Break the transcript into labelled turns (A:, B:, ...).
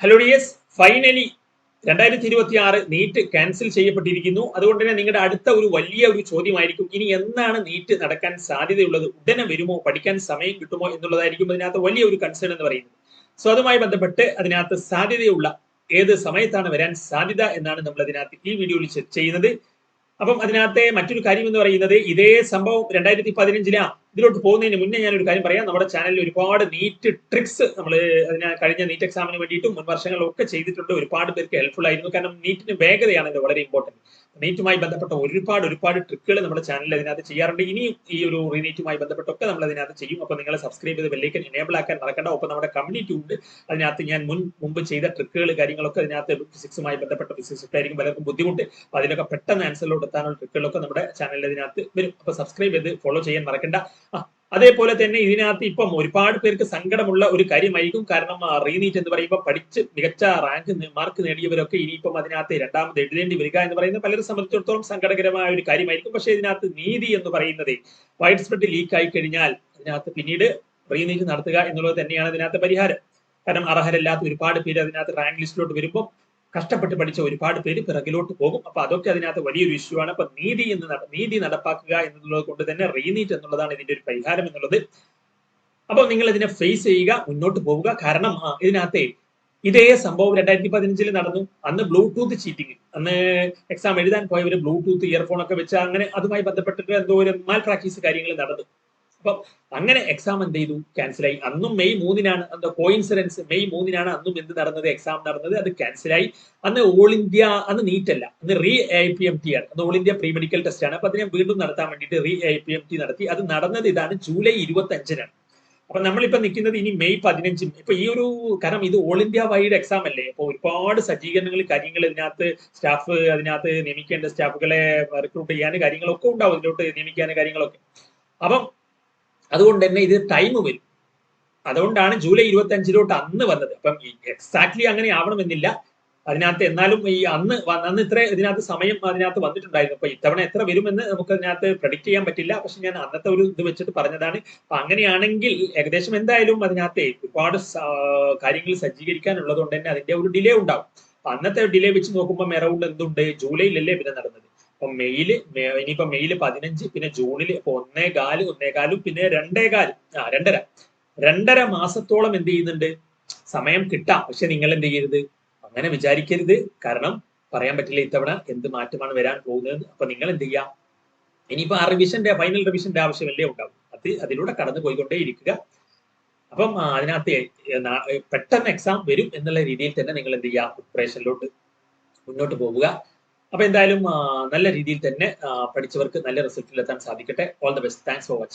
A: Hello dears, finally 2026 NEET cancel ചെയ്യപ്പെട്ടിരിക്കുന്നു. അതുകൊണ്ട് തന്നെ നിങ്ങളുടെ അടുത്ത ഒരു വലിയ ഒരു ചോദ്യമായിരിക്കും, ഇനി എന്നാണ് നീറ്റ് നടക്കാൻ സാധ്യതയുള്ളത്? ഉടനെ വരുമോ? പഠിക്കാൻ സമയം കിട്ടുമോ എന്നുള്ളതായിരിക്കും അതിനകത്ത് വലിയ ഒരു കൺസേൺ എന്ന് പറയുന്നത്. സോ അതുമായി ബന്ധപ്പെട്ട് അതിനകത്ത് സാധ്യതയുള്ള ഏത് സമയത്താണ് വരാൻ സാധ്യത എന്നാണ് നമ്മൾ അതിനകത്ത് ഈ വീഡിയോയിൽ ചർച്ച ചെയ്യുന്നത്. അപ്പം അതിനകത്തെ മറ്റൊരു കാര്യം എന്ന് പറയുന്നത്, ഇതേ സംഭവം 2015 ഇതിലോട്ട് പോകുന്നതിന് മുന്നേ ഞാനൊരു കാര്യം പറയാം. നമ്മുടെ ചാനലിൽ ഒരുപാട് നീറ്റ് ട്രിക്സ് നമ്മൾ കഴിഞ്ഞ നീറ്റ് എക്സാമിന് വേണ്ടിയിട്ടും മുൻ വർഷങ്ങളിലൊക്കെ ചെയ്തിട്ടുണ്ട്. ഒരുപാട് പേർക്ക് ഹെൽപ്ഫുൾ ആയിരുന്നു. കാരണം നീറ്റിന് വേഗതയാണ് ഇത് വളരെ ഇമ്പോർട്ടന്റ്. നീറ്റുമായി ബന്ധപ്പെട്ട ഒരുപാട് ട്രിക്കുകൾ നമ്മുടെ ചാനലിൽ അതിനകത്ത് ചെയ്യാറുണ്ട്. ഇനിയും ഈ ഒരു റീനീറ്റുമായി ബന്ധപ്പെട്ടൊക്കെ നമ്മൾ അതിനകത്ത് ചെയ്യും. അപ്പൊ നിങ്ങൾ സബ്സ്ക്രൈബ് ചെയ്ത് ബെല്ലൈക്കൻ എനേബിൾ ആക്കാൻ മറക്കണ്ട. ഒപ്പം നമ്മുടെ കമ്മ്യൂണിറ്റി ഉണ്ട്, അതിനകത്ത് ഞാൻ മുമ്പ് ചെയ്ത ട്രിക്കുകൾ കാര്യങ്ങളൊക്കെ അതിനകത്ത് ഫിസിക്സുമായി ബന്ധപ്പെട്ട ഫിസിക്സ് ആയിരിക്കും പലർക്കും ബുദ്ധിമുട്ട്. അപ്പൊ അതിലൊക്കെ പെട്ടെന്ന് ആൻസറിലോട്ട് എത്താനുള്ള ട്രിക്കുകളൊക്കെ നമ്മുടെ ചാനലിൽ അതിനകത്ത് വരും. അപ്പൊ സബ്സ്ക്രൈബ് ചെയ്ത് ഫോളോ ചെയ്യാൻ മറക്കണ്ട. അതേപോലെ തന്നെ ഇതിനകത്ത് ഇപ്പം ഒരുപാട് പേർക്ക് സങ്കടമുള്ള ഒരു കാര്യമായിരിക്കും. കാരണം റീനീറ്റ് എന്ന് പറയുമ്പോൾ പഠിച്ച് മികച്ച മാർക്ക് നേടിയവരൊക്കെ ഇനിയിപ്പം അതിനകത്ത് രണ്ടാമത് എഴുതേണ്ടി വരിക എന്ന് പറയുന്നത് പലരെ സംബന്ധിച്ചിടത്തോളം സങ്കടകരമായ ഒരു കാര്യമായിരിക്കും. പക്ഷേ ഇതിനകത്ത് നീതി എന്ന് പറയുന്നത് വൈഡ് സ്പ്രെഡ് ലീക്ക് ആയി കഴിഞ്ഞാൽ അതിനകത്ത് പിന്നീട് റീനീറ്റ് നടത്തുക എന്നുള്ളത് തന്നെയാണ് അതിനകത്ത് പരിഹാരം. കാരണം അർഹരല്ലാത്ത ഒരുപാട് പേര് അതിനകത്ത് റാങ്ക് ലിസ്റ്റിലോട്ട് വരുമ്പോൾ കഷ്ടപ്പെട്ട് പഠിച്ച ഒരുപാട് പേര് പിറകിലോട്ട് പോകും. അപ്പൊ അതൊക്കെ അതിനകത്ത് വലിയൊരു ഇഷ്യൂ ആണ്. അപ്പൊ നീതി നടപ്പാക്കുക എന്നുള്ളത് കൊണ്ട് തന്നെ റീനീറ്റ് എന്നുള്ളതാണ് ഇതിന്റെ ഒരു പരിഹാരം എന്നുള്ളത്. അപ്പൊ നിങ്ങൾ ഇതിനെ ഫേസ് ചെയ്യുക, മുന്നോട്ട് പോവുക. കാരണം ഇതിനകത്തെ ഇതേ സംഭവം 2015 നടന്നു. അന്ന് ബ്ലൂടൂത്ത് ചീറ്റിംഗ്, അന്ന് എക്സാം എഴുതാൻ പോയവര് ബ്ലൂടൂത്ത് ഇയർഫോൺ ഒക്കെ വെച്ച് അങ്ങനെ അതുമായി ബന്ധപ്പെട്ടിട്ട് എന്തോ ഒരു മാൽ പ്രാക്ടീസ് കാര്യങ്ങൾ നടന്നു. അപ്പം അങ്ങനെ എക്സാം എന്ത് ചെയ്തു? ക്യാൻസലായി. അന്നും മെയ് 3-നാണ്, എന്താ കോയിൻസിഡൻസ്, മെയ് 3-നാണ് അന്നും എന്ത് നടന്നത്? എക്സാം നടന്നത്. അത് ക്യാൻസലായി. അന്ന് ഓൾ ഇന്ത്യ, അന്ന് നീറ്റ് അല്ല, അന്ന് REIPMT ആണ്. അന്ന് all India pre medical test ആണ്. അപ്പൊ അതിനെ വീണ്ടും നടത്താൻ വേണ്ടിയിട്ട് REIPMT നടത്തി. അത് നടന്നത് ഇതാണ് ജൂലൈ 25-നാണ്. അപ്പൊ നമ്മളിപ്പോ നിൽക്കുന്നത് ഇനി മെയ് 15. ഇപ്പൊ ഈ ഒരു, കാരണം ഇത് ഓൾ ഇന്ത്യ വൈഡ് എക്സാം അല്ലേ. അപ്പൊ ഒരുപാട് സജ്ജീകരണങ്ങൾ കാര്യങ്ങൾ ഇതിനകത്ത്, സ്റ്റാഫ് അതിനകത്ത് നിയമിക്കേണ്ട സ്റ്റാഫുകളെ റിക്രൂട്ട് ചെയ്യാൻ കാര്യങ്ങളൊക്കെ ഉണ്ടാവും, ഇതിലോട്ട് നിയമിക്കാൻ കാര്യങ്ങളൊക്കെ. അപ്പം അതുകൊണ്ട് തന്നെ ഇത് ടൈം വരും. അതുകൊണ്ടാണ് ജൂലൈ 25-ലോട്ട് അന്ന് വന്നത്. അപ്പം എക്സാക്ട്ലി അങ്ങനെ ആവണമെന്നില്ല അതിനകത്ത്. എന്നാലും ഈ അന്ന് ഇത്ര ഇതിനകത്ത് സമയം അതിനകത്ത് വന്നിട്ടുണ്ടായിരുന്നു. അപ്പൊ ഇത്തവണ എത്ര വരുമെന്ന് നമുക്ക് അതിനകത്ത് പ്രഡിക്ട് ചെയ്യാൻ പറ്റില്ല. പക്ഷെ ഞാൻ അന്നത്തെ ഒരു ഇത് വെച്ചിട്ട് പറഞ്ഞതാണ്. അപ്പൊ അങ്ങനെയാണെങ്കിൽ ഏകദേശം എന്തായാലും അതിനകത്ത് ഒരുപാട് കാര്യങ്ങൾ സജ്ജീകരിക്കാനുള്ളത് കൊണ്ട് തന്നെ അതിന്റെ ഒരു ഡിലേ ഉണ്ടാവും. അപ്പൊ അന്നത്തെ ഡിലേ വെച്ച് നോക്കുമ്പോൾ അറൗണ്ട് എന്തുണ്ട്, ജൂലൈയിലല്ലേ പിന്നെ നടന്നത്. അപ്പൊ ഇനിയിപ്പോ മെയ്യില് 15, പിന്നെ ജൂണില് 1.25 പിന്നെ 2.25 രണ്ടര മാസത്തോളം എന്ത് ചെയ്യുന്നുണ്ട്, സമയം കിട്ടാം. പക്ഷെ നിങ്ങൾ എന്ത് ചെയ്യരുത്, അങ്ങനെ വിചാരിക്കരുത്. കാരണം പറയാൻ പറ്റില്ല ഇത്തവണ എന്ത് മാറ്റമാണ് വരാൻ പോകുന്നത്. അപ്പൊ നിങ്ങൾ എന്ത് ചെയ്യാം, ഇനിയിപ്പോ ആ ഫൈനൽ റിവിഷന്റെ ആവശ്യമല്ലേ ഉണ്ടാവും. അതിലൂടെ കടന്നു പോയിക്കൊണ്ടേ ഇരിക്കുക. അപ്പം അതിനകത്ത് പെട്ടെന്ന് എക്സാം വരും എന്നുള്ള രീതിയിൽ തന്നെ നിങ്ങൾ എന്ത് ചെയ്യുക, പ്രിപ്പറേഷനിലോട്ട് മുന്നോട്ട് പോവുക. അപ്പൊ എന്തായാലും നല്ല രീതിയിൽ തന്നെ പഠിച്ചവർക്ക് നല്ല റിസൾട്ടിൽ എത്താൻ സാധിക്കട്ടെ. All the best. Thanks for watching.